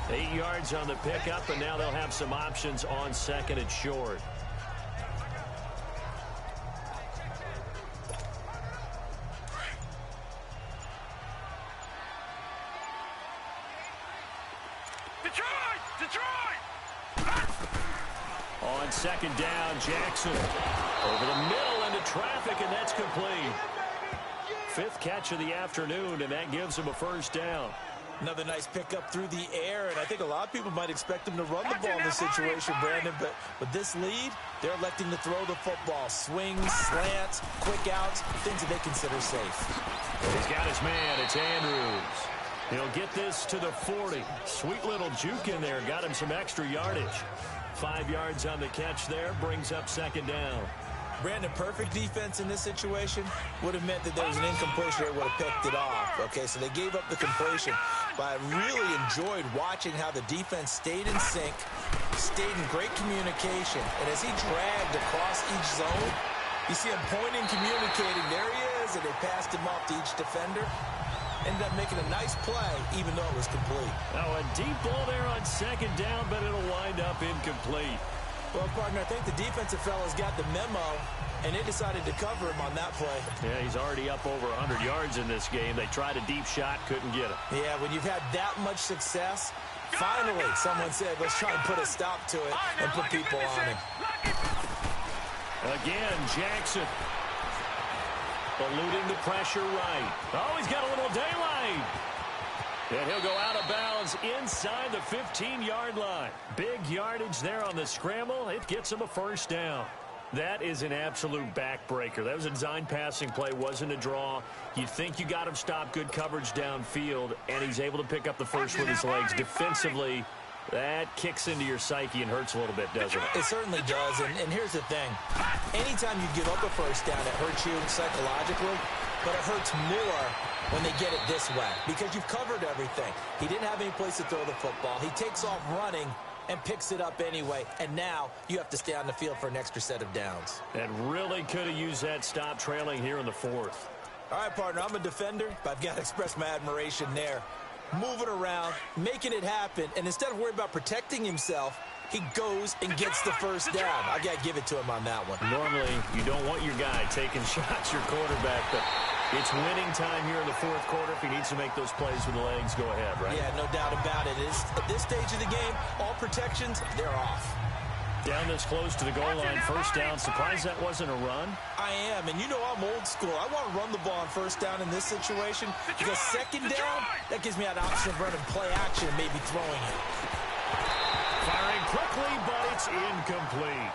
8 yards on the pickup, and now they'll have some options on second and short. On second down, Jackson over the middle into traffic, and that's complete. 5th catch of the afternoon, and that gives him a first down. Another nice pickup through the air, and I think a lot of people might expect him to run the ball in this situation, Brandon, but with this lead, they're electing to throw the football. Swings, slants, quick outs, things that they consider safe. He's got his man. It's Andrews. He'll get this to the 40. Sweet little juke in there. Got him some extra yardage. 5 yards on the catch there. Brings up second down. Brandon, perfect defense in this situation would have meant that there was an incompletion. They would have picked it off. Okay, so they gave up the completion. But I really enjoyed watching how the defense stayed in sync, stayed in great communication. And as he dragged across each zone, you see him pointing, communicating. There he is, and they passed him off to each defender. Ended up making a nice play, even though it was complete. Oh, a deep ball there on second down, but it'll wind up incomplete. Well, partner, I think the defensive fellas got the memo, and they decided to cover him on that play. Yeah, he's already up over 100 yards in this game. They tried a deep shot, couldn't get it. Yeah, when you've had that much success, finally someone said, let's try and put a stop to it and put people on it. Again, Jackson. Eluding the pressure right. Oh, he's got a little daylight. And he'll go out of bounds inside the 15-yard line. Big yardage there on the scramble. It gets him a first down. That is an absolute backbreaker. That was a design passing play, wasn't a draw. You'd think you got him stopped, good coverage downfield, and he's able to pick up the first with his legs. Defensively, that kicks into your psyche and hurts a little bit, doesn't it? It certainly does, and here's the thing. Anytime you give up a first down, it hurts you psychologically, but it hurts more when they get it this way because you've covered everything. He didn't have any place to throw the football. He takes off running and picks it up anyway, and now you have to stay on the field for an extra set of downs. And really could have used that stop trailing here in the 4th. All right, partner, I'm a defender, but I've got to express my admiration there. Moving around, making it happen, and instead of worrying about protecting himself, he goes and gets the first down. I got to give it to him on that one. Normally, you don't want your guy taking shots, your quarterback, but it's winning time here in the 4th quarter. If he needs to make those plays with the legs, go ahead, right? Yeah, no doubt about it. At this stage of the game, all protections, they're off. Down this close to the goal line, first down. Surprised that wasn't a run? I am, and you know I'm old school. I want to run the ball on first down in this situation because second down, that gives me an option of running play action and maybe throwing it. Firing quickly, but it's incomplete.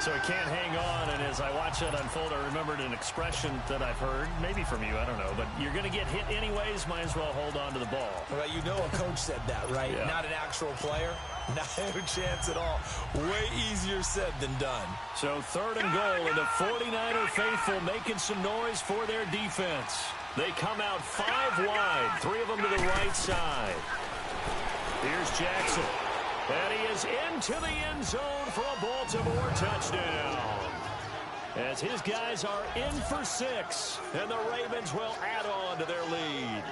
So he can't hang on, and as I watch that unfold, I remembered an expression that I've heard, maybe from you, I don't know, but you're going to get hit anyways, might as well hold on to the ball. Well, you know a coach said that, right? Yeah. Not an actual player. No chance at all. Way easier said than done. So 3rd and goal, and the 49er faithful making some noise for their defense. They come out 5 wide, 3 of them to the right side. Here's Jackson. And he is into the end zone for a Baltimore touchdown. As his guys are in for 6, and the Ravens will add on to their lead.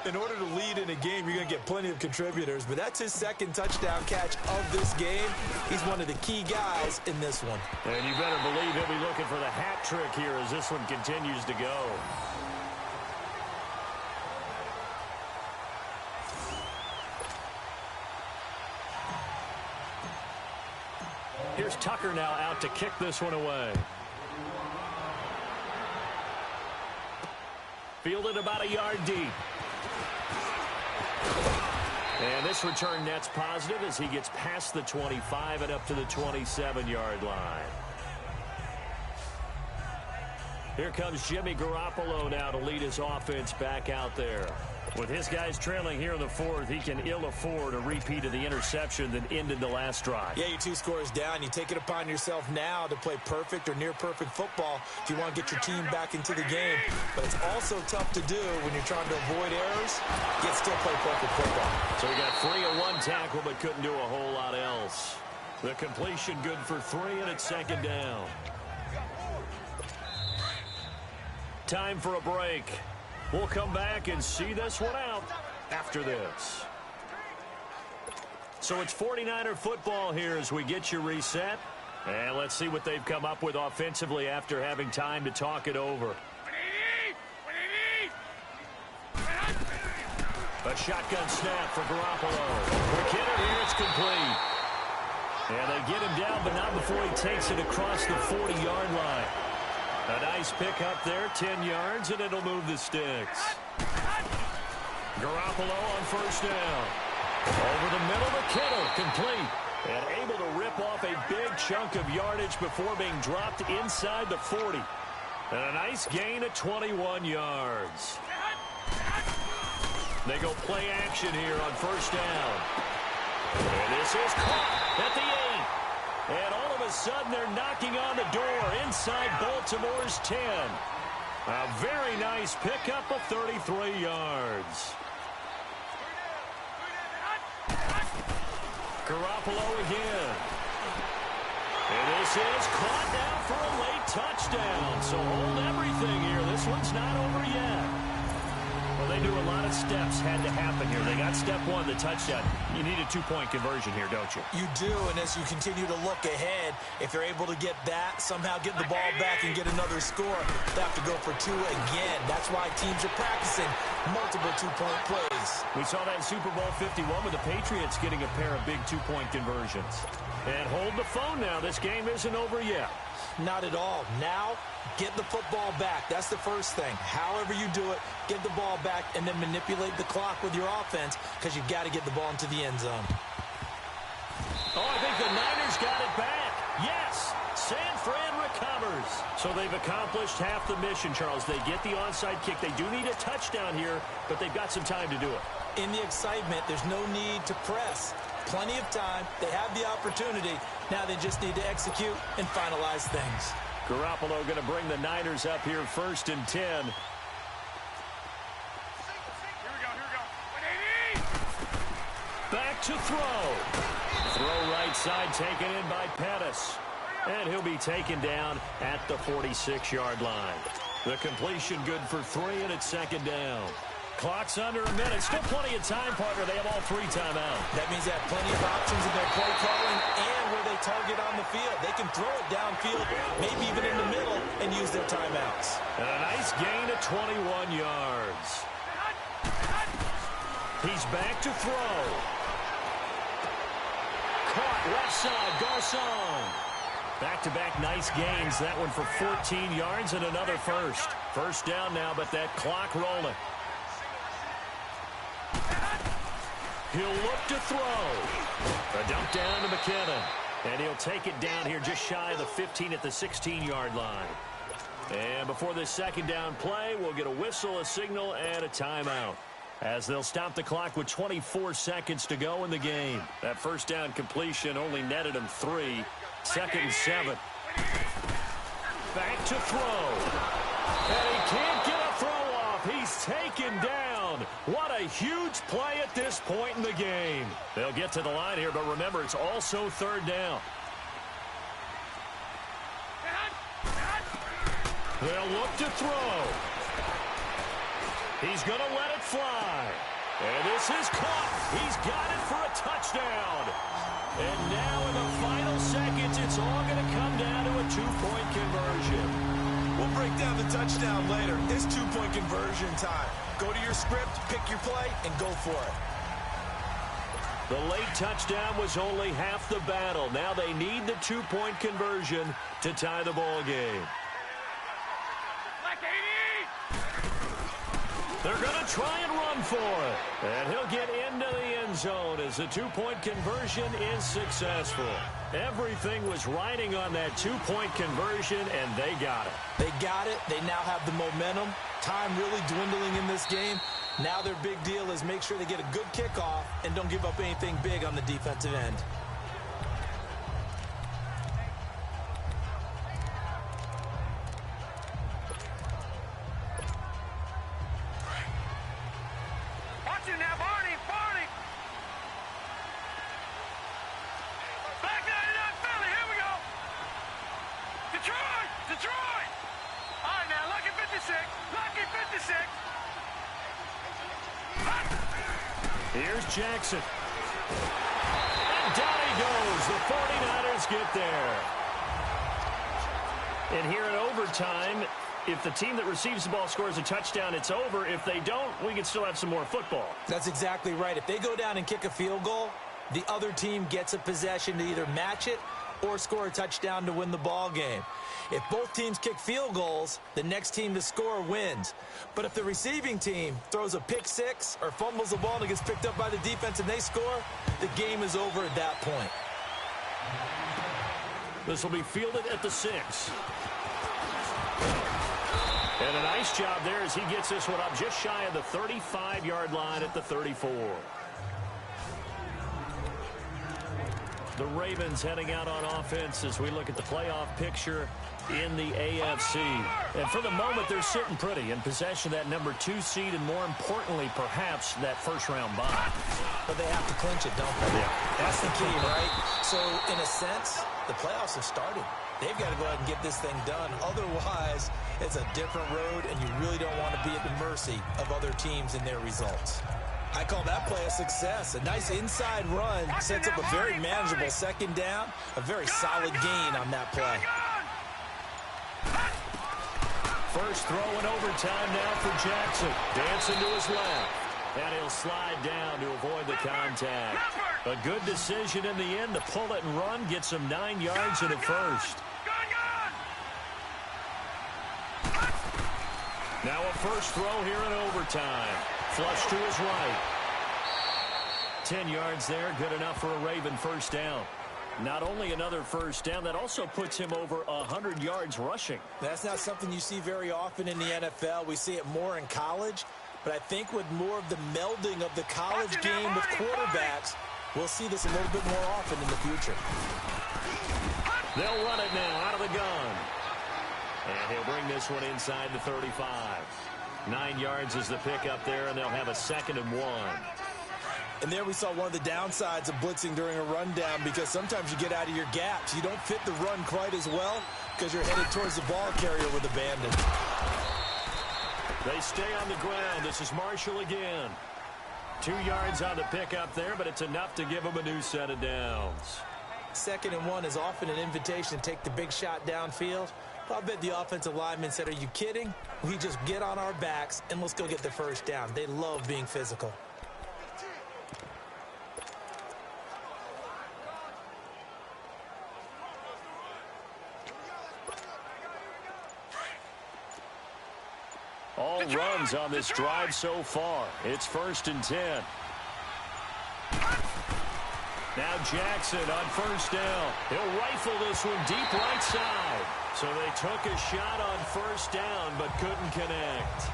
In order to lead in a game, you're going to get plenty of contributors, but that's his 2nd touchdown catch of this game. He's one of the key guys in this one. And you better believe he'll be looking for the hat trick here as this one continues to go. Here's Tucker now out to kick this one away. Fielded about a yard deep. And this return net's positive as he gets past the 25 and up to the 27-yard line. Here comes Jimmy Garoppolo now to lead his offense back out there. With his guys trailing here in the fourth, he can ill afford a repeat of the interception that ended the last drive. Yeah, you're 2 scores down. You take it upon yourself now to play perfect or near-perfect football if you want to get your team back into the game. But it's also tough to do when you're trying to avoid errors, yet still play perfect football. So he got 3 on 1 tackle, but couldn't do a whole lot else. The completion good for 3, and it's second down. Time for a break. We'll come back and see this one out after this. So it's 49er football here as we get you reset. And let's see what they've come up with offensively after having time to talk it over. A shotgun snap for Garoppolo. McKinnon here, it's complete. And they get him down, but not before he takes it across the 40-yard line. A nice pick up there, 10 yards, and it'll move the sticks. Garoppolo on first down. Over the middle, McKinnon, complete. And able to rip off a big chunk of yardage before being dropped inside the 40. And a nice gain of 21 yards. They go play action here on first down. And this is caught at the 8. And all of a sudden, they're knocking on the door inside Baltimore's 10. A very nice pickup of 33 yards. Garoppolo again. And this is caught now for a late touchdown. So hold everything here. This one's not over yet. Well, they knew a lot of steps had to happen here. They got step 1, the touchdown. You need a 2-point conversion here, don't you? You do, and as you continue to look ahead, if they're able to get that, somehow get the ball back and get another score, they have to go for 2 again. That's why teams are practicing multiple 2-point plays. We saw that in Super Bowl 51 with the Patriots getting a pair of big 2-point conversions. And hold the phone now. This game isn't over yet. Not at all. Now, get the football back. That's the first thing. However you do it, get the ball back and then manipulate the clock with your offense because you've got to get the ball into the end zone. Oh, I think the Niners got it back. Yes, San Fran recovers. So they've accomplished half the mission, Charles. They get the onside kick. They do need a touchdown here, but they've got some time to do it. In the excitement, there's no need to press. Plenty of time. They have the opportunity. Now they just need to execute and finalize things. Garoppolo going to bring the Niners up here first and 10. Here we go. Back to throw. Throw right side taken in by Pettis. And he'll be taken down at the 46-yard line. The completion good for 3, and it's second down. Clock's under a minute. Still plenty of time, partner. They have all 3 timeouts. That means they have plenty of options in their play calling and where they target on the field. They can throw it downfield, maybe even in the middle, and use their timeouts. And a nice gain of 21 yards. He's back to throw. Caught left side, Garcon. Back-to-back nice gains. That one for 14 yards and another first. First down now, but that clock rolling. He'll look to throw. A dump down to McKinnon. And he'll take it down here just shy of the 15 at the 16-yard line. And before this second down play, we'll get a whistle, a signal, and a timeout. As they'll stop the clock with 24 seconds to go in the game. That first down completion only netted him 3. Second and 7. Back to throw. And he can't get a throw off. He's taken down. What a huge play at this point in the game. They'll get to the line here, but remember, it's also third down. They'll look to throw. He's going to let it fly. And this is caught. He's got it for a touchdown. And now in the final seconds, it's all going to come down to a 2-point conversion. We'll break down the touchdown later. It's 2-point conversion time. Go to your script, pick your play, and go for it. The late touchdown was only half the battle. Now they need the 2-point conversion to tie the ball game. They're going to try and run for it. And he'll get into the end zone as the 2-point conversion is successful. Everything was riding on that 2-point conversion, and they got it. They got it. They now have the momentum. Time really dwindling in this game. Now their big deal is make sure they get a good kickoff and don't give up anything big on the defensive end. Watch it now, Barney, Barney. Back 99 Philly, here we go. Detroit, Detroit. All right, now, lucky 56, lucky 56. Here's Jackson. And down he goes. The 49ers get there. And here in overtime, if the team that receives the ball scores a touchdown, it's over. If they don't, we can still have some more football. That's exactly right. If they go down and kick a field goal, the other team gets a possession to either match it or score a touchdown to win the ball game. If both teams kick field goals, the next team to score wins. But if the receiving team throws a pick six or fumbles the ball and it gets picked up by the defense and they score, the game is over at that point. This will be fielded at the 6. And a nice job there as he gets this one up just shy of the 35-yard line at the 34. The Ravens heading out on offense as we look at the playoff picture in the AFC. And for the moment, they're sitting pretty in possession of that number 2 seed and, more importantly, perhaps that first-round bye. But they have to clinch it, don't they? Yeah. That's the key, right? So, in a sense, the playoffs have started. They've got to go ahead and get this thing done. Otherwise, it's a different road, and you really don't want to be at the mercy of other teams and their results. I call that play a success. A nice inside run sets up a very manageable second down. A very solid gain on that play. First throw in overtime now for Jackson. Dancing to his left. And he'll slide down to avoid the contact. A good decision in the end to pull it and run. Get some 9 yards in the first. Now a first throw here in overtime. Flush to his right. 10 yards there, good enough for a Raven first down. Not only another first down, that also puts him over 100 yards rushing. That's not something you see very often in the NFL. We see it more in college. But I think with more of the melding of the college game with quarterbacks, we'll see this a little bit more often in the future. They'll run it now out of the gun. And he'll bring this one inside the 35. 9 yards is the pickup there, and they'll have a 2nd and 1. And there we saw one of the downsides of blitzing during a rundown, because sometimes you get out of your gaps. You don't fit the run quite as well because you're headed towards the ball carrier with abandon. They stay on the ground. This is Marshall again. 2 yards on the pickup there, but it's enough to give him a new set of downs. 2nd and 1 is often an invitation to take the big shot downfield. I bet the offensive lineman said, are you kidding? We just get on our backs and let's go get the first down. They love being physical. All runs on this drive so far. It's 1st and 10. Now Jackson on first down. He'll rifle this one deep right side. So they took a shot on first down but couldn't connect.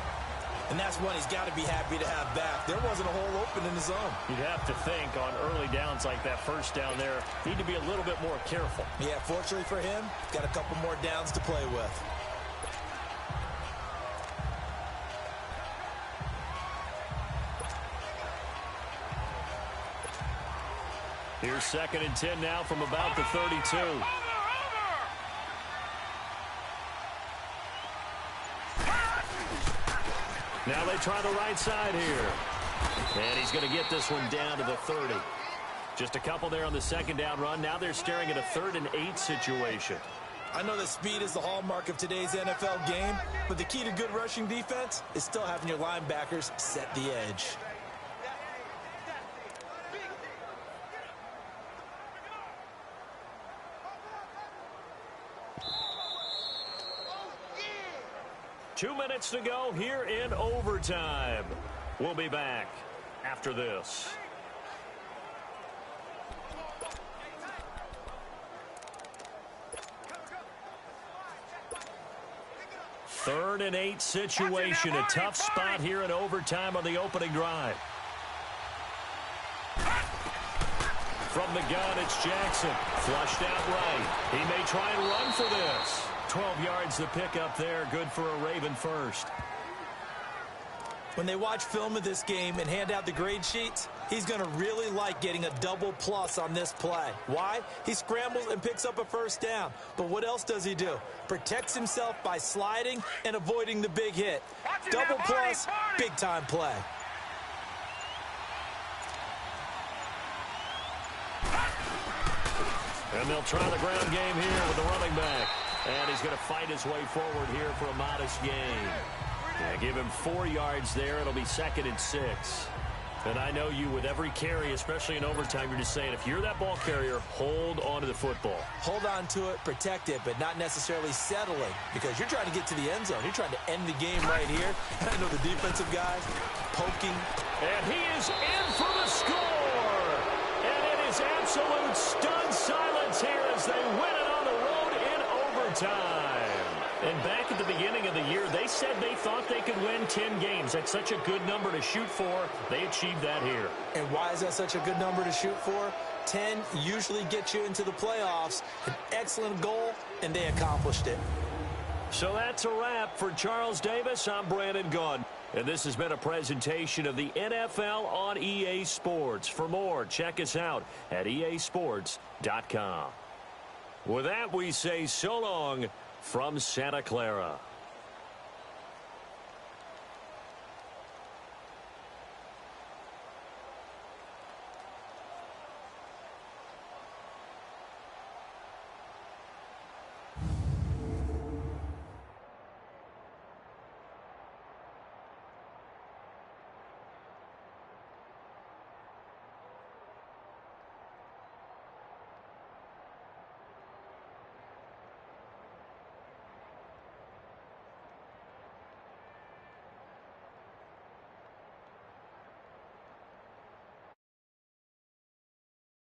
And that's one he's got to be happy to have back. There wasn't a hole open in the zone. You'd have to think on early downs like that first down there, need to be a little bit more careful. Yeah, fortunately for him, got a couple more downs to play with. Here's 2nd and 10 now from about the 32. Now they try the right side here. And he's going to get this one down to the 30. Just a couple there on the 2nd down run. Now they're staring at a 3rd and 8 situation. I know that speed is the hallmark of today's NFL game, but the key to good rushing defense is still having your linebackers set the edge. Two minutes to go here in overtime. We'll be back after this. 3rd and 8 situation. A tough spot here in overtime on the opening drive. From the gun, it's Jackson. Flushed out right. He may try and run for this. 12 yards to pick up there. Good for a Raven first. When they watch film of this game and hand out the grade sheets, he's going to really like getting a double plus on this play. Why? He scrambles and picks up a first down. But what else does he do? Protects himself by sliding and avoiding the big hit. Double plus, big-time play. And they'll try the ground game here with the running back. And he's going to fight his way forward here for a modest gain. Yeah, give him 4 yards there. It'll be 2nd and 6. And I know you, with every carry, especially in overtime, you're just saying, if you're that ball carrier, hold on to the football. Hold on to it, protect it, but not necessarily settling, because you're trying to get to the end zone. You're trying to end the game right here. I know the defensive guys poking. And he is in for the score. And it is absolute stunned silence here as they win it on the road in overtime. And back at the beginning of the year, they said they thought they could win 10 games. That's such a good number to shoot for. They achieved that here. And why is that such a good number to shoot for? 10 usually gets you into the playoffs. An excellent goal, and they accomplished it. So that's a wrap for Charles Davis. I'm Brandon Gaudin. And this has been a presentation of the NFL on EA Sports. For more, check us out at easports.com. With that, we say so long from Santa Clara.